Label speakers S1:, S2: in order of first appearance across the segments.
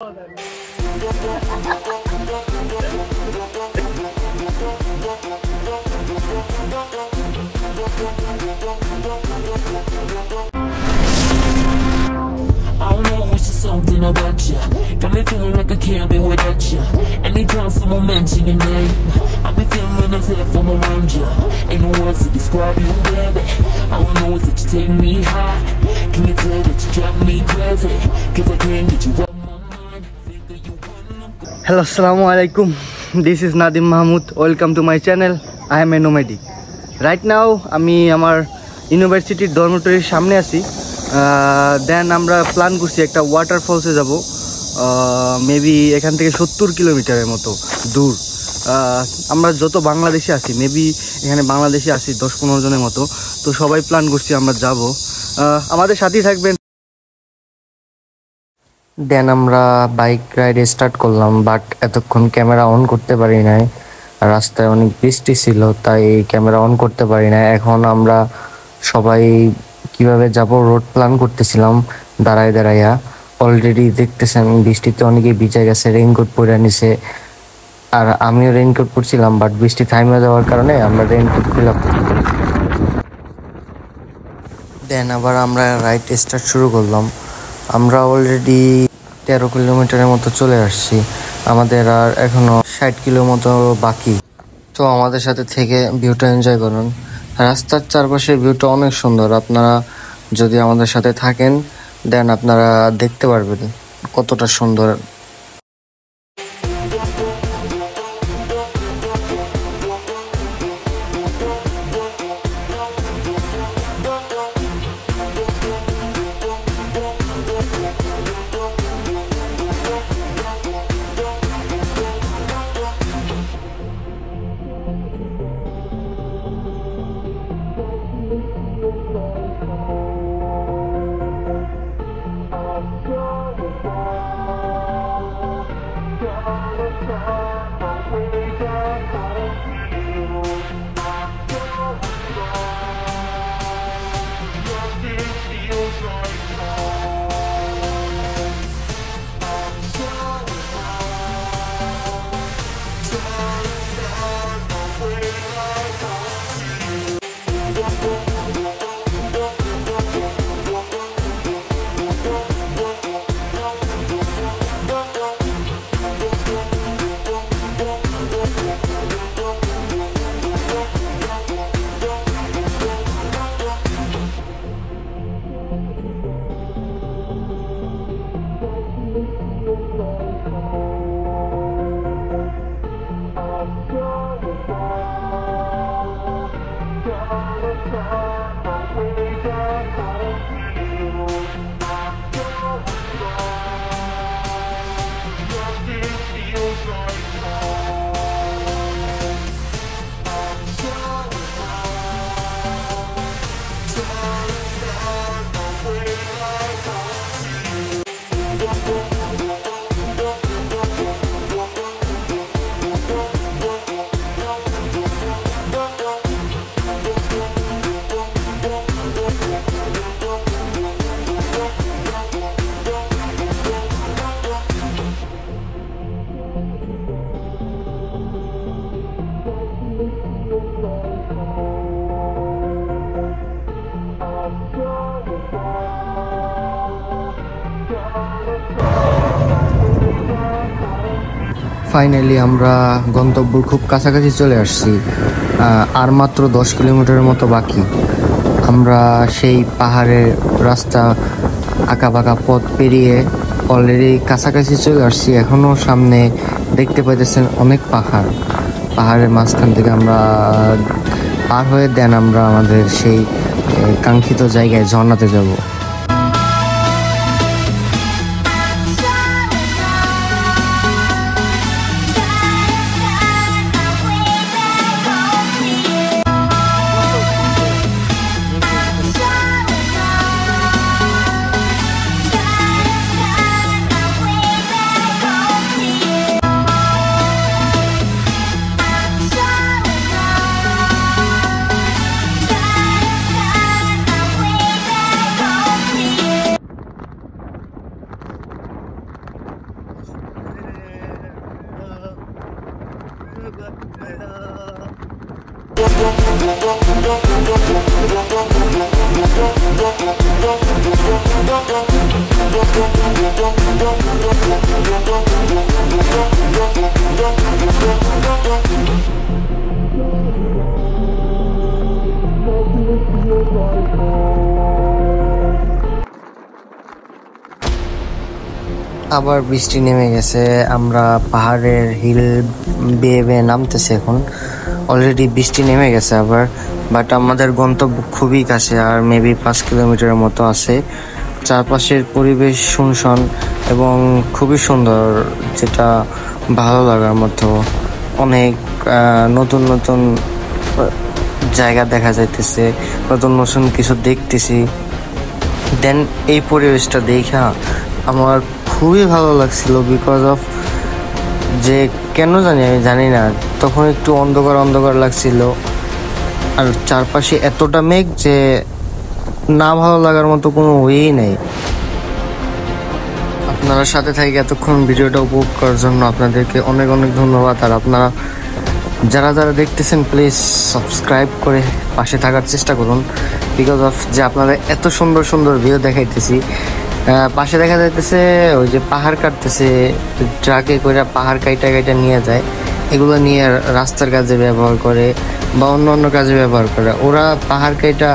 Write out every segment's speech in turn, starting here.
S1: don't know, it's just something about you. Got me feeling like I can't be without you. Anytime someone mention your name, I be feeling as if I'm around you. Ain't no words to describe you, baby. All I know is that you take me high. Can you tell that you drive me crazy? Cause I can't get you out my mind. Think that you wanna...
S2: Hello, assalamu alaikum. This is Nadim Mahmood. Welcome to my channel. I am a nomadic. Right now, আমি আমার ইউনিভার্সিটির ডরমিটরির সামনে আছি। দেন আমরা plan করছি একটা ওয়াটারফলসে যাব। Maybe এখান থেকে 70 কিলোমিটারের মতো দূর। আমরা যত বাংলাদেশে আছি, মেবি এখানে বাংলাদেশে আছি 10-15 জনের মতো। তো সবাই প্ল্যান করছি আমরা যাব। আমাদের সাথেই থাকবেন। দেন আমরা বাইক রাইড স্টার্ট করলাম, বাট এতক্ষণ ক্যামেরা অন করতে পারি নাই। রাস্তায় অনেক বৃষ্টি ছিল, তাই ক্যামেরা অন করতে পারি না। এখন আমরা সবাই কিভাবে যাব রোড প্ল্যান করতেছিলাম দাঁড়ায় দাঁড়াইয়া। অলরেডি দেখতেছেন বৃষ্টিতে অনেকেই ভিজে গেছে, রেইনকোট পরে নিছে। আর আমিও রেইনকোট পরছিলাম, বাট বৃষ্টি থামিয়ে যাওয়ার কারণে আমরা রেইনকোট খুললাম। দেন আবার আমরা রাইড স্টার্ট শুরু করলাম। আমরা অলরেডি 13 কিলোমিটারের মতো চলে আসছি। আমাদের আর এখনো 60 কিলো মতো বাকি। তো আমাদের সাথে থেকে ভিউটা এনজয় করুন। রাস্তার চারপাশের ভিউটা অনেক সুন্দর। আপনারা যদি আমাদের সাথে থাকেন দেন আপনারা দেখতে পারবেন কতটা সুন্দর। ফাইনালি আমরা গন্তব্যের খুব কাছাকাছি চলে আসছি। আর মাত্র 10 কিলোমিটারের মতো বাকি। আমরা সেই পাহাড়ের রাস্তা আঁকাবাঁকা পথ পেরিয়ে অলরেডি কাছাকাছি চলে আসছি। এখনও সামনে দেখতে পাইতেছেন অনেক পাহাড়ের মাঝখান থেকে আমরা পার হয়ে দেন আমরা আমাদের সেই কাঙ্ক্ষিত জায়গায় ঝর্ণাতে যাব। আবার বৃষ্টি নেমে গেছে, আমরা পাহাড়ের হিল বেয়ে বেয়ে নামতেছি এখন। অলরেডি বৃষ্টি নেমে গেছে আবার, বাট আমাদের গন্তব্য খুবই কাছে, আর মেবি 5 কিলোমিটারের মতো আছে। চারপাশের পরিবেশ শুনশান এবং খুবই সুন্দর, যেটা ভালো লাগার মতো। অনেক নতুন নতুন জায়গা দেখা যাইতেছে, নতুন নতুন কিছু দেখতেছি। দেন এই পরিবেশটা দেখা আমার খুবই ভালো লাগছিল, বিকজ অফ যে কেন জানি আমি জানি না, তখন একটু অন্ধকার অন্ধকার লাগছিল, আর চারপাশে এতটা মেঘ যে না ভালো লাগার মতো কোনো ওয়েই নেই। আপনারা সাথে থেকে এতক্ষণ ভিডিওটা উপভোগ করার জন্য আপনাদেরকে অনেক অনেক ধন্যবাদ। আর আপনারা যারা যারা দেখতেছেন প্লিজ সাবস্ক্রাইব করে পাশে থাকার চেষ্টা করুন, বিকজ অফ যে আপনারা এত সুন্দর সুন্দর ভিডিও দেখাইতেছি। পাশে দেখা যাইতেছে ওই যে পাহাড় কাটতেছে, ট্রাকে করে পাহাড় কাইটা কাইটা নিয়ে যায়, এগুলো নিয়ে রাস্তার কাজে ব্যবহার করে বা অন্য অন্য কাজে ব্যবহার করে। ওরা পাহাড় কাইটা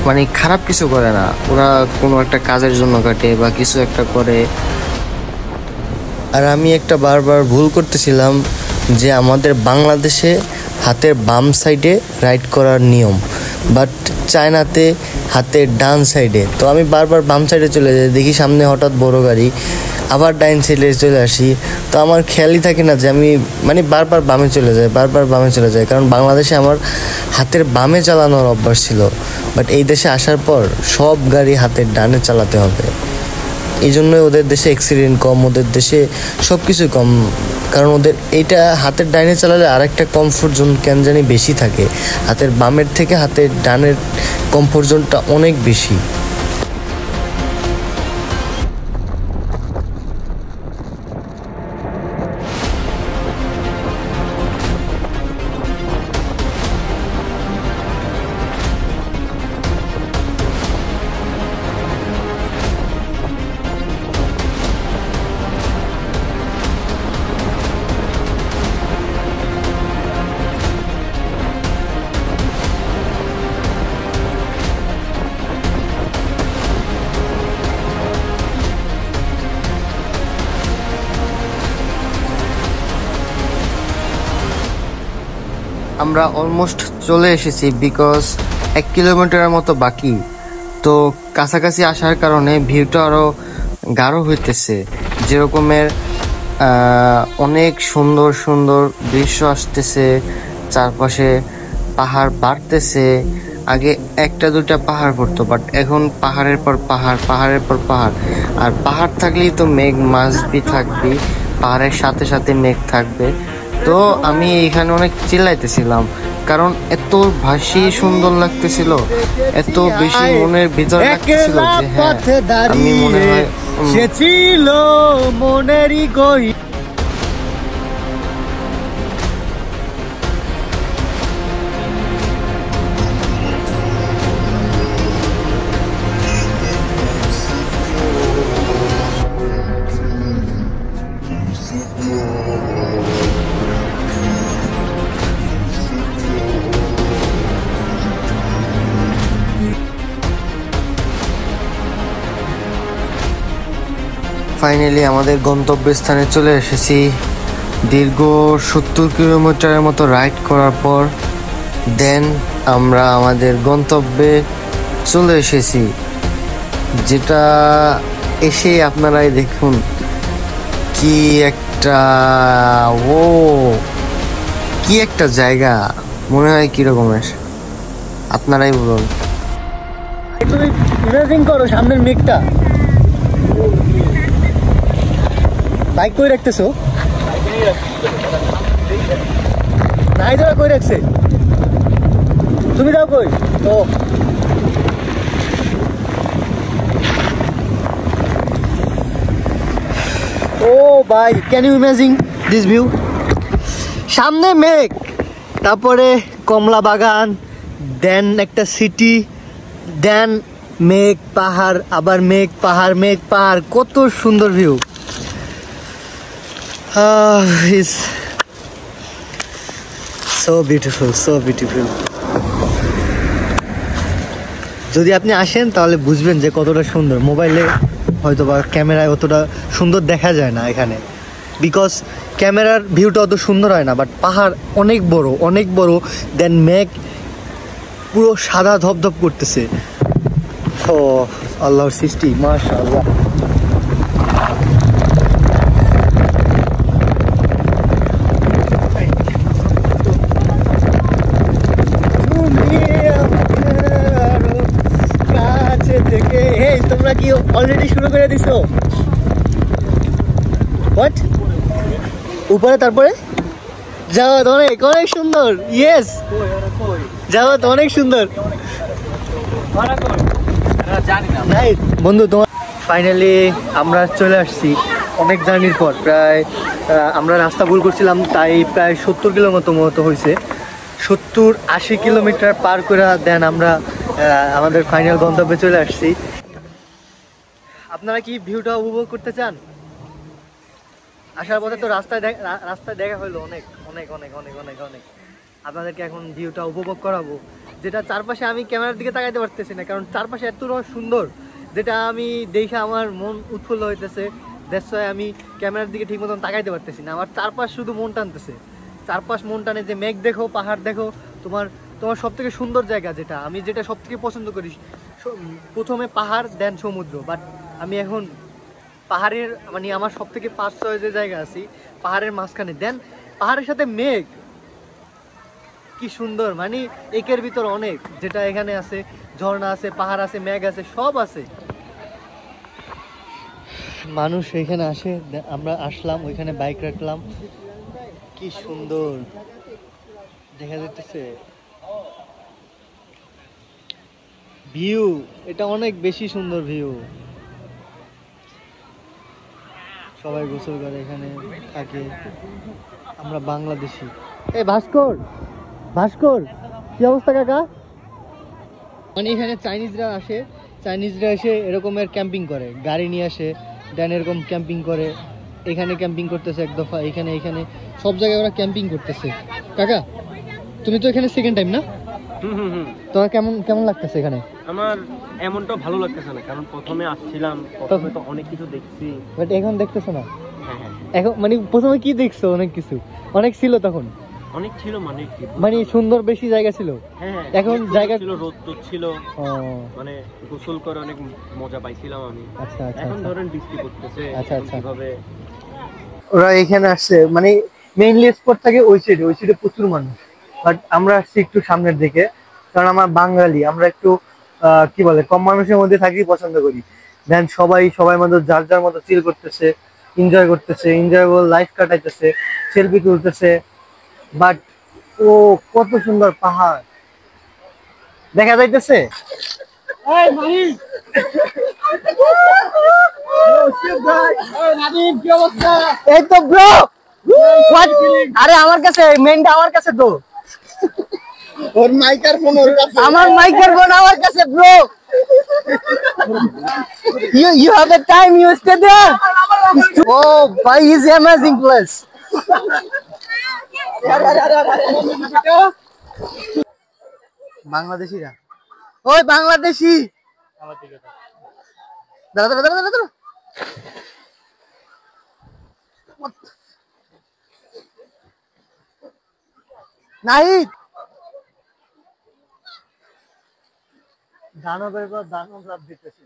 S2: মানে খারাপ কিছু করে না, ওরা কোনো একটা কাজের জন্য কাটে বা কিছু একটা করে। আর আমি একটা বারবার ভুল করতেছিলাম যে আমাদের বাংলাদেশে হাতের বাম সাইডে রাইড করার নিয়ম, বাট চায়নাতে হাতের ডান সাইডে। তো আমি বারবার বাম সাইডে চলে যাই, দেখি সামনে হঠাৎ বড় গাড়ি, আবার ডাইন সাইডে চলে আসি। তো আমার খেয়ালই থাকে না যে আমি মানে বারবার বামে চলে যাই, কারণ বাংলাদেশে আমার হাতের বামে চালানোর অভ্যাস ছিল, বাট এই দেশে আসার পর সব গাড়ি হাতের ডানে চালাতে হবে। এই জন্যই ওদের দেশে অ্যাক্সিডেন্ট কম, ওদের দেশে সব কিছু কম, কারণ ওদের এইটা হাতের ডাইনে চালালে আরেকটা কমফোর্ট জোন কেন জানি বেশি থাকে। হাতের বামের থেকে হাতের ডানের কমফোর্ট জোনটা অনেক বেশি। আমরা অলমোস্ট চলে এসেছি, বিকজ 1 কিলোমিটারের মতো বাকি। তো কাছাকাছি আসার কারণে ভিউটা আরও গাঢ় হইতেছে, যেরকমের অনেক সুন্দর সুন্দর দৃশ্য আসতেছে, চারপাশে পাহাড় বাড়তেছে। আগে একটা দুটা পাহাড় পড়তো, বাট এখন পাহাড়ের পর পাহাড়, পাহাড়ের পর পাহাড়। আর পাহাড় থাকলেই তো মেঘ মাসবি থাকবে, পাহাড়ের সাথে সাথে মেঘ থাকবে। তো আমি এখানে অনেক চিল্লাইতেছিলাম, কারণ এত ভাসি সুন্দর লাগতেছিল, এত বেশি মনের ভিতর লাগতেছিল যে হ্যাঁ আমি মনে হয় সে ছিল মনেরই গই। ফাইনালি আমাদের গন্তব্যস্থানে চলে এসেছি। দীর্ঘ 70 কিলোমিটারের মতো রাইড করার পর দেন আমরা আমাদের গন্তব্যে চলে এসেছি, যেটা এসে আপনারাই দেখুন কি একটা কি একটা জায়গা, মনে হয় কিরকমের আপনারাই বলুন। তুমি ইমাজিন করো সামনের মেঘটা, বাইক কই রাখতেছো? নাই ধরা কই রাখছে, তুমি যাও কই? তো ও ভাই, can you imagine this view? সামনে মেঘ, তারপরে কমলা বাগান, দেন একটা সিটি, দেন মেঘ পাহাড়, আবার মেঘ পাহাড়, মেঘ পাহাড়, কত সুন্দর ভিউ। ইস সো বিউটিফুল, সো বিউটিফুল। যদি আপনি আসেন তাহলে বুঝবেন যে কতটা সুন্দর। মোবাইলে হয়তো বা ক্যামেরায় অতটা সুন্দর দেখা যায় না এখানে, বিকজ ক্যামেরার ভিউটা অত সুন্দর হয় না, বাট পাহাড় অনেক বড়, অনেক বড়। দেন মেঘ পুরো সাদা ধপধপ করতেছে। ও আল্লাহর সৃষ্টি, মাশাআল্লাহ। তোমরা কি অলরেডি শুরু করে দিছো? হোয়াট? উপরে তারপরে যাওয়া তো অনেক অনেক সুন্দর। ইয়েস, যাওয়া তো অনেক সুন্দর। বন্ধু তোমার ফাইনালি আমরা চলে আসছি অনেক জার্নির পর। প্রায় আমরা রাস্তা ভুল করছিলাম, তাই প্রায় 70 কিলোমিটার মতো হয়েছে। 70-80 কিলোমিটার পার করে দেন আমরা আমাদের ফাইনাল গন্তব্যে চলে আসছি। আপনারা কি ভিউটা উপভোগ করতে চান? আসার পথে তো রাস্তায় দেখা হলো অনেক অনেক অনেক অনেক অনেক অনেক। আপনাদেরকে এখন ভিউটা উপভোগ করাবো, যেটা চারপাশে আমি ক্যামেরার দিকে তাকাইতে পারতেছি না, কারণ চারপাশে এত সুন্দর, যেটা আমি দেখে আমার মন উৎফুল্ল হইতেছে। দ্যাটস ওয়াই আমি ক্যামেরার দিকে ঠিক মতন তাকাইতে পারতেছি না। আমার চারপাশ শুধু মন টানতেছে, চারপাশ মন টানে। যে মেঘ দেখো, পাহাড় দেখো, তোমার সব থেকে সুন্দর জায়গা, যেটা সব থেকে পছন্দ করি, প্রথমে পাহাড়, দেন সমুদ্র। বাট আমি এখন পাহাড়ের মানে আমার সব থেকে 5-6 যে জায়গা আছি পাহাড়ের মাঝখানে, দেন পাহাড়ের সাথে মেঘ, কি সুন্দর। মানে একের ভিতর অনেক, যেটা এখানে আছে, ঝর্ণা আছে, পাহাড় আছে, মেঘ আছে, সব আছে। মানুষ এখানে আসে, আমরা আসলাম, ওইখানে বাইক রাখলাম। কি সুন্দর দেখা যাচ্ছে ভিউ, এটা অনেক বেশি সুন্দর ভিউ। সবাই গোসল করে, এখানে থাকে। আমরা বাংলাদেশি। এই ভাস্কর, ভাস্কর কি অবস্থা কাকা? মানে এখানে চাইনিজরা এসে এরকমের ক্যাম্পিং করে, গাড়ি নিয়ে আসে, দেন এরকম ক্যাম্পিং করে। এখানে ক্যাম্পিং করতেছে এক দফা, এখানে সব জায়গায় ওরা ক্যাম্পিং করতেছে। কাকা তুমি তো এখানে সেকেন্ড টাইম না? তোমার কেমন লাগতেছে এখানে?
S3: আমার এমনটা ভালো লাগতেছে না, কারণ প্রথমে আসছিলাম, প্রথমে তো অনেক কিছু দেখছি,
S2: বাট এখন দেখতেছো না।
S3: হ্যাঁ
S2: এখন মানে প্রথমে কি দেখছো? অনেক কিছু, অনেক ছিল তখন,
S3: অনেক ছিল,
S2: মানে সুন্দর বেশি জায়গা ছিল।
S3: হ্যাঁ
S2: এখন জায়গা
S3: ছিল, রোদ ছিল, মানে গোসল করে অনেক মজা পাইছিলাম আমি।
S2: আচ্ছা আচ্ছা,
S3: এখন ধরেন বৃষ্টি পড়তেছে,
S2: আচ্ছা আচ্ছা।
S3: কিভাবে
S2: ওরা এখানে আসছে, মানে মেইনলি স্পট থাকে ওই সাইডে প্রচুর মানুষ। বাট আমরা আসছি একটু সামনের দিকে, কারণ আমরা বাঙালি, আমরা একটু কি বলে কম মানুষের মধ্যে থাকি পছন্দ করি। দেন সবাই মধ্যে যার যার মতো চিল করতেছে, এনজয় করতেছে, এনজয়েবল লাইফ কাটাইতেছে, সেলফি তুলতেছে। বাট ও কত সুন্দর পাহাড় দেখা যাইতেছে। এই তো ব্রো, আরে আমার কাছে মেনটা, আমার কাছে তো
S4: ওর মাইক্রোফোন ওর কাছে,
S2: আমার মাইক্রোফোন আমার কাছে bro. you have the time, you stay there. Oh boy, is amazing place. বাংলাদেশিরা, ওই বাংলাদেশি, দাঁড়া দাঁড়া দাঁড়া দাঁড়া, নাহিদ দানবের পর দানব লাভ দিতেছে।